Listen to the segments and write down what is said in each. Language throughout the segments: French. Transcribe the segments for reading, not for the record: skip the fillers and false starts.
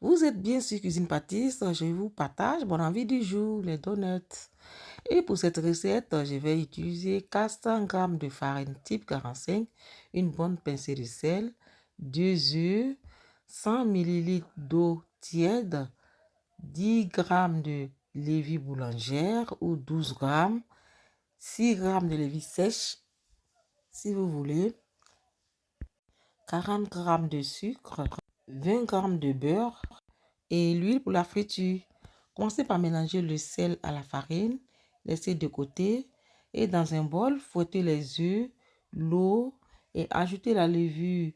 Vous êtes bien sur Cuisine Pâtisse, je vous partage mon envie du jour, les donuts. Et pour cette recette, je vais utiliser 400 g de farine type 45, une bonne pincée de sel, 2 œufs, 100 ml d'eau tiède, 10 g de levure boulangère ou 12 g, 6 g de levure sèche si vous voulez, 40 g de sucre, 20 g de beurre et l'huile pour la friture. Commencez par mélanger le sel à la farine, laissez de côté et dans un bol, fouettez les œufs, l'eau et ajoutez la levure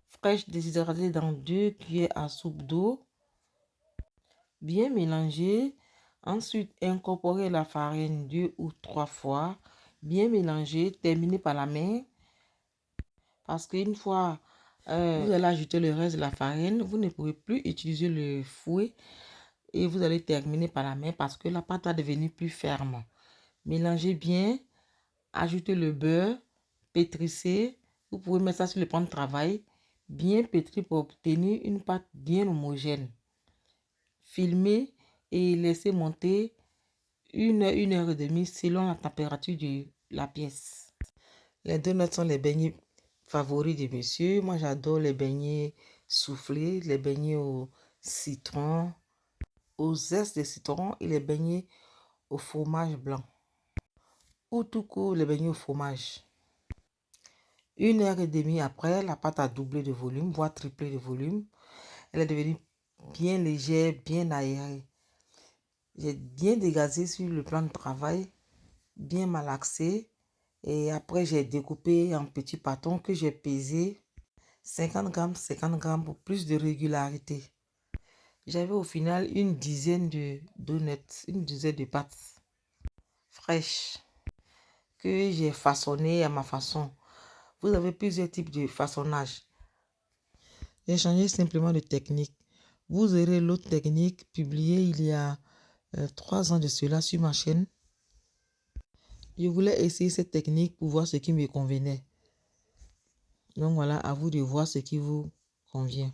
fraîche déshydratée dans 2 cuillères à soupe d'eau. Bien mélanger. Ensuite, incorporez la farine 2 ou 3 fois. Bien mélanger. Terminez par la main. Parce qu'une fois vous allez ajouter le reste de la farine, vous ne pouvez plus utiliser le fouet et vous allez terminer par la main parce que la pâte va devenir plus ferme. Mélangez bien, ajoutez le beurre, pétrissez. Vous pouvez mettre ça sur le pan de travail, bien pétri pour obtenir une pâte bien homogène. Filmez et laissez monter 1 heure et demie selon la température de la pièce. Les donuts sont les beignets favoris de monsieur. Moi, j'adore les beignets soufflés, les beignets au citron, au zeste de citron et les beignets au fromage blanc. Ou tout court, les beignets au fromage. 1 heure et demie après, la pâte a doublé de volume, voire triplé de volume. Elle est devenue bien légère, bien aérée. J'ai bien dégazé sur le plan de travail, bien malaxé. Et après, j'ai découpé en petits pâtons que j'ai pesé 50 g pour plus de régularité. J'avais au final une dizaine de donuts, une dizaine de pâtes fraîches que j'ai façonnées à ma façon. Vous avez plusieurs types de façonnage. J'ai changé simplement de technique. Vous aurez l'autre technique publiée il y a 3 ans de cela sur ma chaîne. Je voulais essayer cette technique pour voir ce qui me convenait. Donc voilà, à vous de voir ce qui vous convient.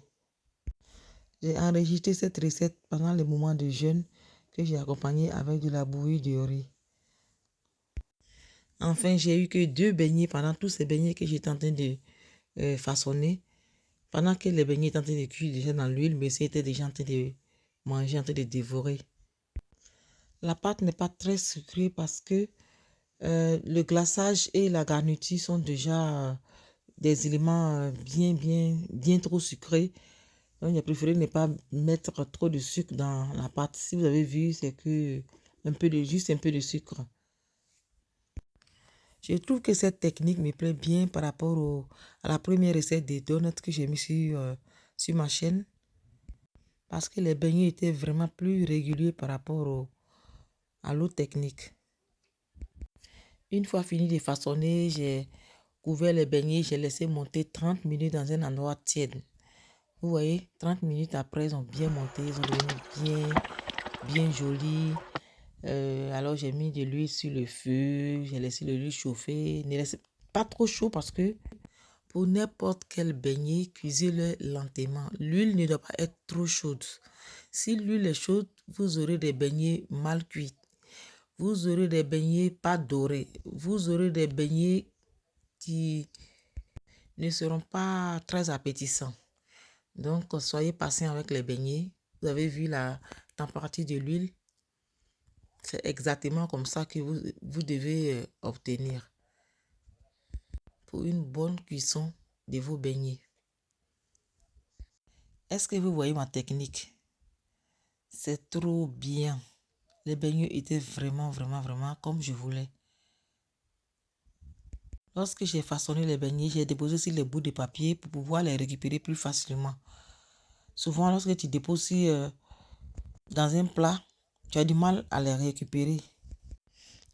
J'ai enregistré cette recette pendant les moments de jeûne que j'ai accompagné avec de la bouillie de riz. Enfin, j'ai eu que 2 beignets pendant tous ces beignets que j'étais en train de façonner. Pendant que les beignets étaient en train de cuire déjà dans l'huile, mais c'était déjà en train de manger, en train de dévorer. La pâte n'est pas très sucrée parce que le glaçage et la garniture sont déjà des éléments bien trop sucrés. Donc, j'ai préféré ne pas mettre trop de sucre dans la pâte. Si vous avez vu, c'est que juste un peu de sucre. Je trouve que cette technique me plaît bien par rapport à la première recette des donuts que j'ai mis sur ma chaîne. Parce que les beignets étaient vraiment plus réguliers par rapport à l'autre technique. Une fois fini de façonner, j'ai couvert les beignets, j'ai laissé monter 30 minutes dans un endroit tiède. Vous voyez, 30 minutes après, ils ont bien monté, ils ont devenu bien jolis. Alors, j'ai mis de l'huile sur le feu, j'ai laissé l'huile chauffer. Ne laissez pas trop chaud parce que pour n'importe quel beignet, cuisez-le lentement. L'huile ne doit pas être trop chaude. Si l'huile est chaude, vous aurez des beignets mal cuits. Vous aurez des beignets pas dorés. Vous aurez des beignets qui ne seront pas très appétissants. Donc, soyez patient avec les beignets. Vous avez vu la température de l'huile. C'est exactement comme ça que vous devez obtenir pour une bonne cuisson de vos beignets. Est-ce que vous voyez ma technique? C'est trop bien. Les beignets étaient vraiment comme je voulais. Lorsque j'ai façonné les beignets, j'ai déposé sur les bouts de papier pour pouvoir les récupérer plus facilement. Souvent, lorsque tu déposes dans un plat, tu as du mal à les récupérer.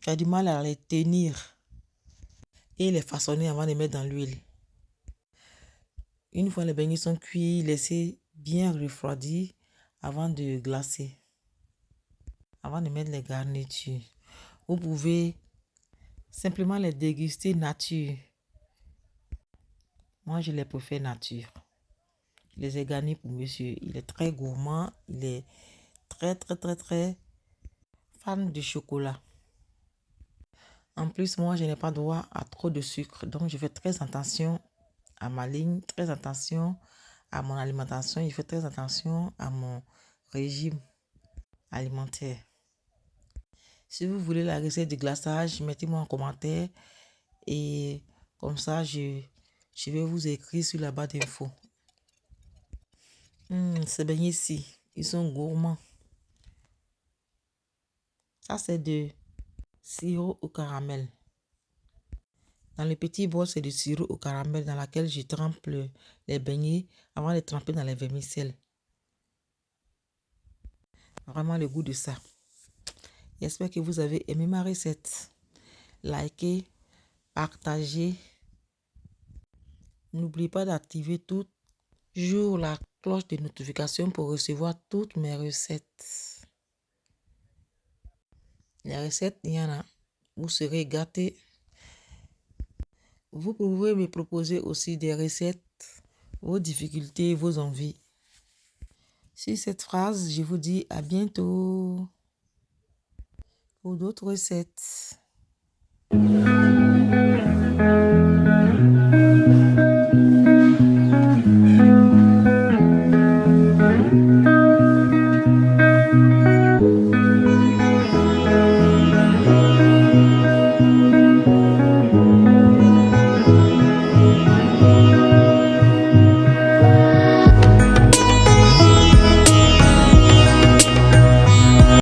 Tu as du mal à les tenir et les façonner avant de les mettre dans l'huile. Une fois les beignets sont cuits, laissez bien refroidir avant de glacer. Avant de mettre les garnitures. Vous pouvez simplement les déguster nature. Moi, je les préfère nature. Je les ai gagnés pour monsieur. Il est très gourmand. Il est très, très, très, très fan de chocolat. En plus, moi, je n'ai pas droit à trop de sucre. Donc, je fais très attention à ma ligne, très attention à mon alimentation. Je fais très attention à mon régime alimentaire. Si vous voulez la recette de glaçage, mettez-moi en commentaire. Et comme ça, je vais vous écrire sur la barre d'infos. Ces beignets-ci, ils sont gourmands. Ça, c'est de sirop au caramel. Dans le petit bol, c'est du sirop au caramel dans laquelle je trempe les beignets avant de les tremper dans les vermicelles. Vraiment le goût de ça. J'espère que vous avez aimé ma recette. Likez, partagez. N'oubliez pas d'activer toujours la cloche de notification pour recevoir toutes mes recettes. Les recettes, il y en a. Vous serez gâtés. Vous pouvez me proposer aussi des recettes, vos difficultés, vos envies. Sur cette phrase, je vous dis à bientôt pour d'autres recettes.